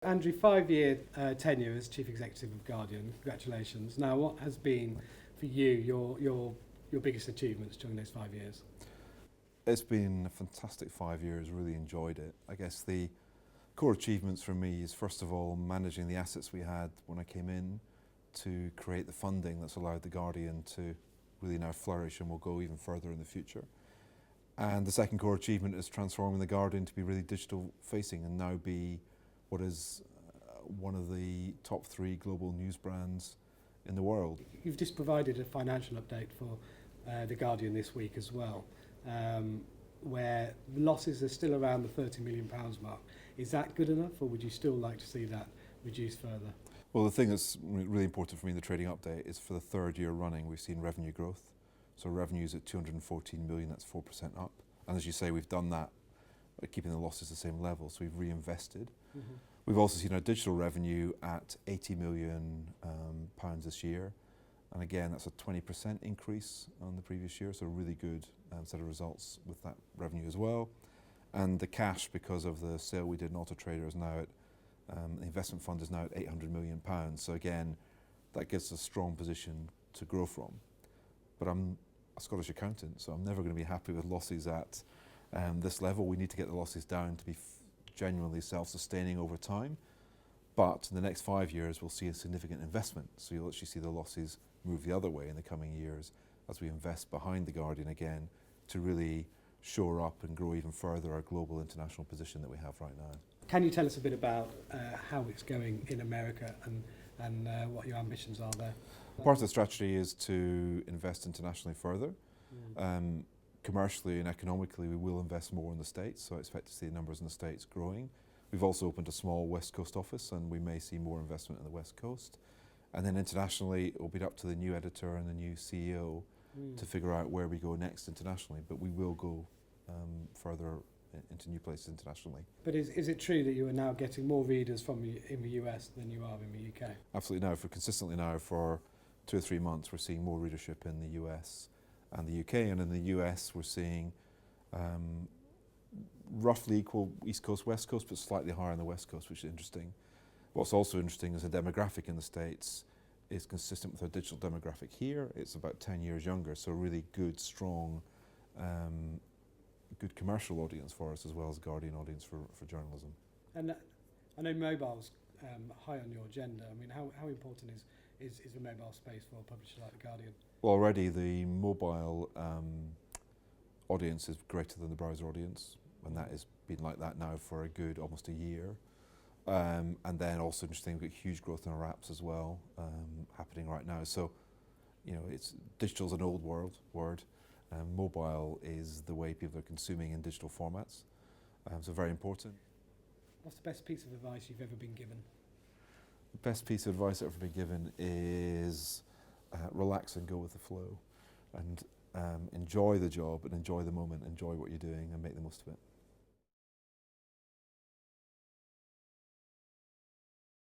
Andrew, 5-year tenure as Chief Executive of Guardian. Congratulations. Now, what has been for you your biggest achievements during those 5 years? It's been a fantastic 5 years, really enjoyed it. I guess the core achievements for me is first of all managing the assets we had when I came in to create the funding that's allowed the Guardian to really now flourish and will go even further in the future. And the second core achievement is transforming the Guardian to be really digital facing and now be what is one of the top 3 global news brands in the world. You've just provided a financial update for The Guardian this week as well, where losses are still around the £30 million mark. Is that good enough, or would you still like to see that reduced further? Well, the thing that's really important for me in the trading update is for the 3rd year running we've seen revenue growth. So revenue's at 214 million, that's 4% up. And as you say, we've done that by keeping the losses the same level, so we've reinvested. Mm-hmm. We've also seen our digital revenue at £80 million this year. And again, that's a 20% increase on the previous year, so a really good set of results with that revenue as well. And the cash, because of the sale we did in Auto Trader, is now at, the investment fund is now at £800 million. So again, that gives us a strong position to grow from. But I'm a Scottish accountant, so I'm never going to be happy with losses at this level. We need to get the losses down to be genuinely self-sustaining over time. But in the next 5 years, we'll see a significant investment. So you'll actually see the losses move the other way in the coming years as we invest behind the Guardian again to really shore up and grow even further our global international position that we have right now. Can you tell us a bit about how it's going in America and what your ambitions are there? Part of the strategy is to invest internationally further. Commercially and economically, we will invest more in the States, so I expect to see the numbers in the States growing. We've also opened a small West Coast office, and we may see more investment in the West Coast. And then internationally, it will be up to the new editor and the new CEO to figure out where we go next internationally, but we will go further into new places internationally. But is it true that you are now getting more readers in the US than you are in the UK? Absolutely now, for 2 or 3 months, we're seeing more readership in the US and the UK, and in the US we're seeing roughly equal East Coast, West Coast, but slightly higher on the West Coast, which is interesting. What's also interesting is the demographic in the States is consistent with our digital demographic here. It's about 10 years younger, so a really good, strong, good commercial audience for us as well as Guardian audience for journalism. And I know mobile's high on your agenda. I mean, how important is the mobile space for a publisher like The Guardian? Well, already the mobile audience is greater than the browser audience, and that has been like that now for a good almost a year. And then also interesting, we've got huge growth in our apps as well happening right now. So, you know, digital's an old word. Mobile is the way people are consuming in digital formats, so very important. What's the best piece of advice you've ever been given? The best piece of advice I've ever been given is relax and go with the flow, and enjoy the job and enjoy the moment, enjoy what you're doing and make the most of it.